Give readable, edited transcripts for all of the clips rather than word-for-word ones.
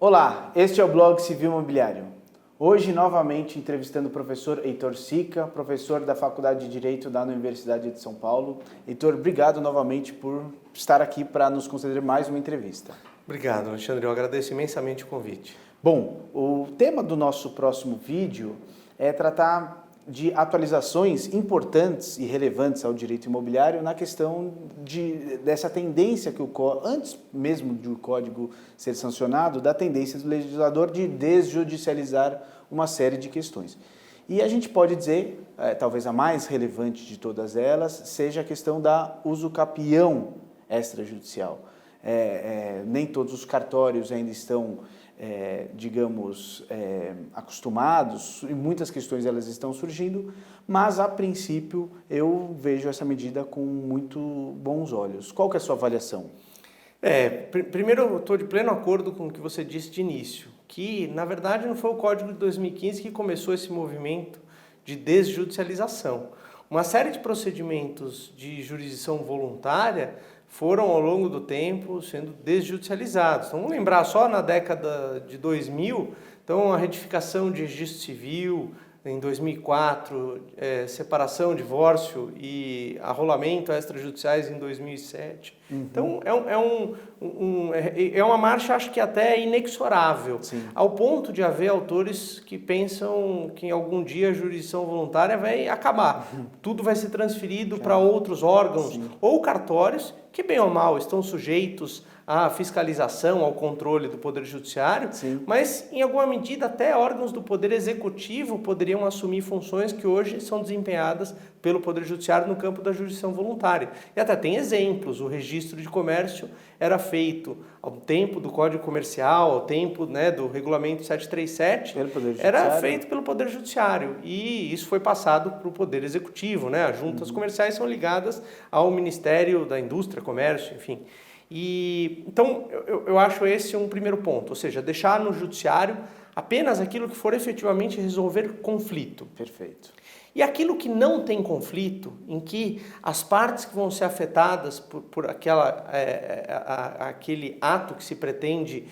Olá, este é o blog Civil Imobiliário. Hoje, novamente, entrevistando o professor Heitor Sica, professor da Faculdade de Direito da Universidade de São Paulo. Heitor, obrigado novamente por estar aqui para nos conceder mais uma entrevista. Obrigado, Alexandre. Eu agradeço imensamente o convite. Bom, o tema do nosso próximo vídeo é tratar de atualizações importantes e relevantes ao direito imobiliário na questão dessa tendência que antes mesmo do código ser sancionado, da tendência do legislador de desjudicializar uma série de questões. E a gente pode dizer, talvez a mais relevante de todas elas, seja a questão da usucapião extrajudicial. Nem todos os cartórios ainda estão acostumados, e muitas questões elas estão surgindo, mas a princípio eu vejo essa medida com muito bons olhos. Qual que é a sua avaliação? Primeiro, eu estou de pleno acordo com o que você disse de início, que na verdade não foi o Código de 2015 que começou esse movimento de desjudicialização. Uma série de procedimentos de jurisdição voluntária foram, ao longo do tempo, sendo desjudicializados. Então, vamos lembrar, só na década de 2000, então, a retificação de registro civil, em 2004, separação, divórcio e arrolamento extrajudiciais em 2007. Uhum. Então, é uma marcha, acho que até inexorável, sim, ao ponto de haver autores que pensam que em algum dia a jurisdição voluntária vai acabar. Uhum. Tudo vai ser transferido para outros órgãos, sim, ou cartórios, que bem ou mal estão sujeitos à fiscalização, ao controle do Poder Judiciário, sim, mas em alguma medida até órgãos do Poder Executivo poderiam assumir funções que hoje são desempenhadas pelo Poder Judiciário no campo da jurisdição voluntária. E até tem exemplos, o registro de comércio era feito ao tempo do Código Comercial, ao tempo, do Regulamento 737, era feito pelo Poder Judiciário e isso foi passado para o Poder Executivo, As juntas comerciais são ligadas ao Ministério da Indústria, Comércio, enfim. Então, eu acho esse um primeiro ponto, ou seja, deixar no judiciário apenas aquilo que for efetivamente resolver conflito. Perfeito. E aquilo que não tem conflito, em que as partes que vão ser afetadas por aquele ato que se pretende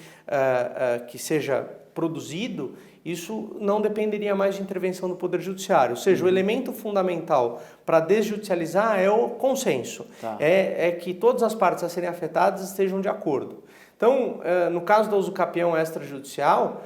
que seja produzido, isso não dependeria mais de intervenção do Poder Judiciário. Ou seja, o elemento fundamental para desjudicializar é o consenso. Tá. É que todas as partes a serem afetadas estejam de acordo. Então, no caso da usucapião extrajudicial,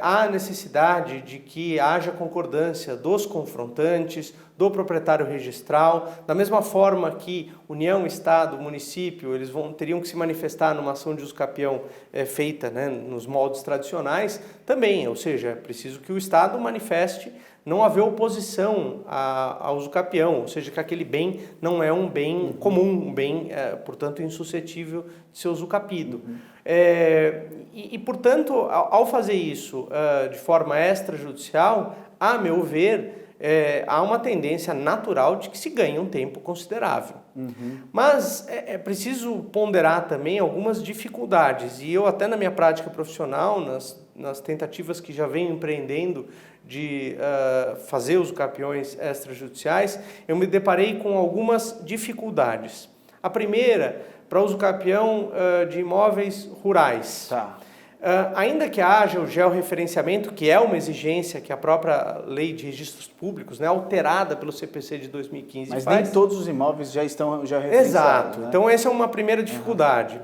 há necessidade de que haja concordância dos confrontantes, do proprietário registral, da mesma forma que União, Estado, município, eles teriam que se manifestar numa ação de usucapião feita nos moldes tradicionais, também, ou seja, é preciso que o Estado manifeste não haver oposição ao usucapião, ou seja, que aquele bem não é um bem comum, um bem, portanto, insuscetível de ser usucapido. Portanto, ao fazer isso de forma extrajudicial, a meu ver, há uma tendência natural de que se ganhe um tempo considerável. Uhum. Mas é preciso ponderar também algumas dificuldades, e eu até na minha prática profissional, nas tentativas que já venho empreendendo de fazer usucapiões extrajudiciais, eu me deparei com algumas dificuldades. A primeira, para usucapião de imóveis rurais. Tá. Ainda que haja o georreferenciamento, que é uma exigência que a própria Lei de Registros Públicos, alterada pelo CPC de 2015, mas faz. Nem todos os imóveis já estão georreferenciados. Exato. Então essa é uma primeira dificuldade.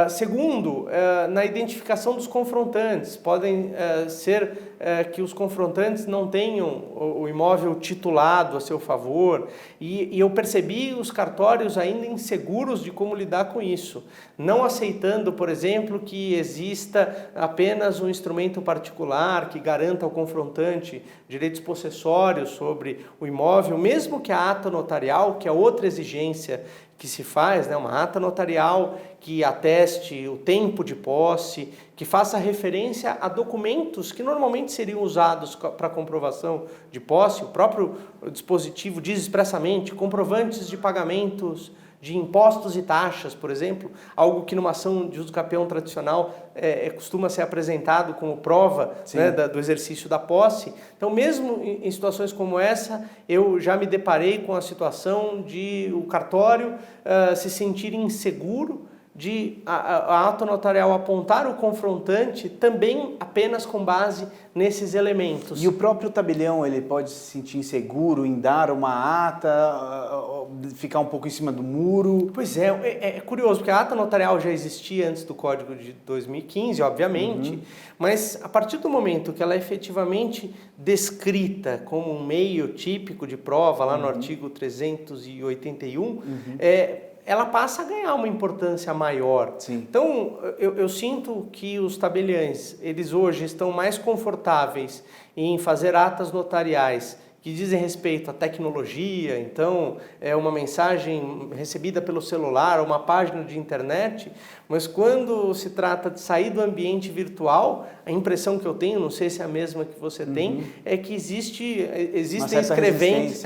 Segundo, na identificação dos confrontantes. Podem ser que os confrontantes não tenham o imóvel titulado a seu favor, e eu percebi os cartórios ainda inseguros de como lidar com isso, não aceitando, por exemplo, que exista apenas um instrumento particular que garanta ao confrontante direitos possessórios sobre o imóvel, mesmo que a ata notarial, que é outra exigência que se faz, uma ata notarial que ateste o tempo de posse, que faça referência a documentos que normalmente seriam usados para comprovação de posse. O próprio dispositivo diz expressamente comprovantes de pagamentos de impostos e taxas, por exemplo, algo que numa ação de usucapião tradicional costuma ser apresentado como prova do exercício da posse. Então, mesmo em situações como essa, eu já me deparei com a situação de o cartório se sentir inseguro de a ata notarial apontar o confrontante também apenas com base nesses elementos. E o próprio tabelião, ele pode se sentir inseguro em dar uma ata, ficar um pouco em cima do muro? Pois é curioso, porque a ata notarial já existia antes do Código de 2015, obviamente, mas a partir do momento que ela é efetivamente descrita como um meio típico de prova, lá no artigo 381, ela passa a ganhar uma importância maior. Sim. Então, eu sinto que os tabeliães, eles hoje estão mais confortáveis em fazer atas notariais que dizem respeito à tecnologia, então é uma mensagem recebida pelo celular, uma página de internet, mas quando se trata de sair do ambiente virtual, a impressão que eu tenho, não sei se é a mesma que você tem, é que existem escreventes,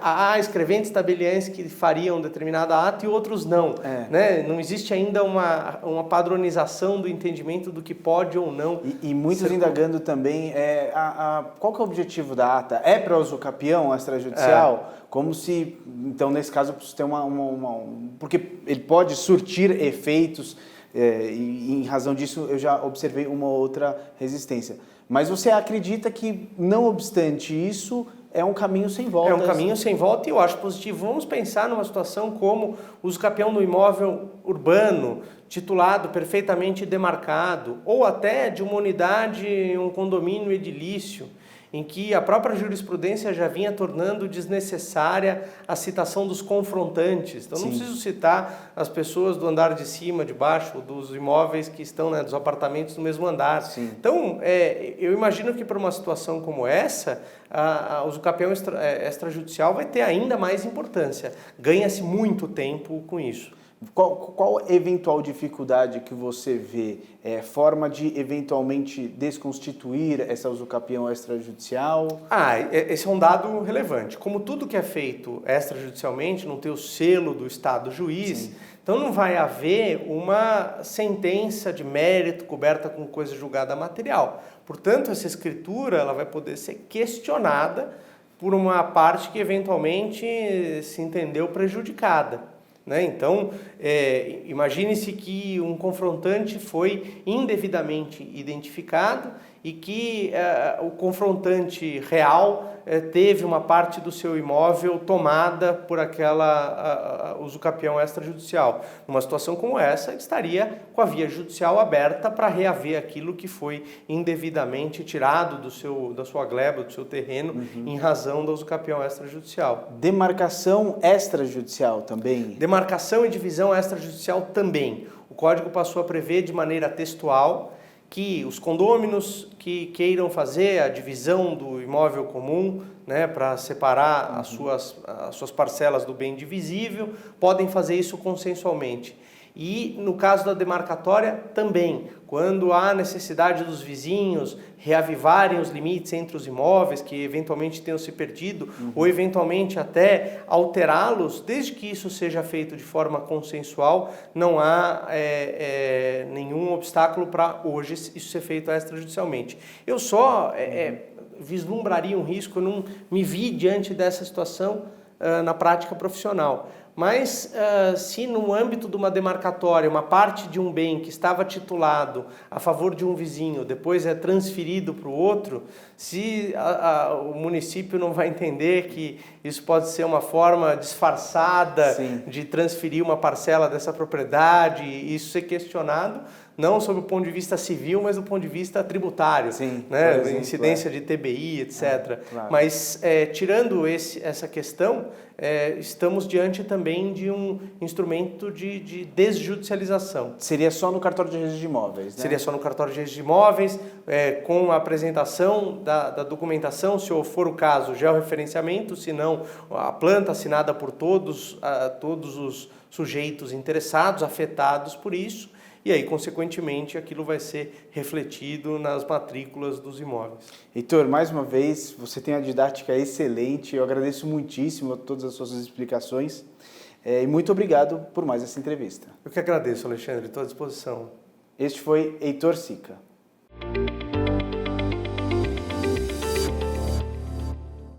há escreventes tabeliães que fariam determinada ata e outros não. Né? Não existe ainda uma padronização do entendimento do que pode ou não. E muitos indagando também, qual que é o objetivo da ata? É para uso capião extrajudicial? Como se, então, nesse caso, você tem porque ele pode surtir efeitos, e em razão disso eu já observei uma outra resistência. Mas você acredita que, não obstante isso, é um caminho sem volta? É um caminho sem volta e eu acho positivo. Vamos pensar numa situação como uso capião no imóvel urbano, titulado, perfeitamente demarcado, ou até de uma unidade, um condomínio edilício, em que a própria jurisprudência já vinha tornando desnecessária a citação dos confrontantes. Então, não preciso citar as pessoas do andar de cima, de baixo, dos imóveis que estão, dos apartamentos no mesmo andar. Sim. Então, eu imagino que para uma situação como essa, o uso capião extrajudicial vai ter ainda mais importância. Ganha-se muito tempo com isso. Qual eventual dificuldade que você vê? Forma de eventualmente desconstituir essa usucapião extrajudicial? Esse é um dado relevante. Como tudo que é feito extrajudicialmente não tem o selo do Estado juiz, então não vai haver uma sentença de mérito coberta com coisa julgada material. Portanto, essa escritura ela vai poder ser questionada por uma parte que eventualmente se entendeu prejudicada. Então, imagine-se que um confrontante foi indevidamente identificado e que o confrontante real teve uma parte do seu imóvel tomada por aquela usucapião extrajudicial. Numa situação como essa, estaria com a via judicial aberta para reaver aquilo que foi indevidamente tirado da sua gleba, do seu terreno, em razão da usucapião extrajudicial. Demarcação extrajudicial também? Demarcação e divisão extrajudicial também. O Código passou a prever de maneira textual que os condôminos que queiram fazer a divisão do imóvel comum, para separar as suas parcelas do bem divisível, podem fazer isso consensualmente. E no caso da demarcatória também, quando há necessidade dos vizinhos reavivarem os limites entre os imóveis que eventualmente tenham se perdido, ou eventualmente até alterá-los, desde que isso seja feito de forma consensual, não há nenhum obstáculo para hoje isso ser feito extrajudicialmente. Eu só vislumbraria um risco, eu não me vi diante dessa situação na prática profissional. Mas se no âmbito de uma demarcatória, uma parte de um bem que estava titulado a favor de um vizinho, depois é transferido para o outro, se o município não vai entender que isso pode ser uma forma disfarçada de transferir uma parcela dessa propriedade e isso ser questionado, não sob o ponto de vista civil, mas do ponto de vista tributário, exemplo, incidência de TBI, etc. Claro. Mas, tirando essa questão, estamos diante também de um instrumento de desjudicialização. Seria só no cartório de registro de imóveis, né? Seria só no cartório de registro de imóveis, com a apresentação da documentação, se for o caso, georreferenciamento, se não, a planta assinada por todos os sujeitos interessados, afetados por isso, e aí, consequentemente, aquilo vai ser refletido nas matrículas dos imóveis. Heitor, mais uma vez, você tem uma didática excelente, eu agradeço muitíssimo a todas as suas explicações e muito obrigado por mais essa entrevista. Eu que agradeço, Alexandre, estou à disposição. Este foi Heitor Sica.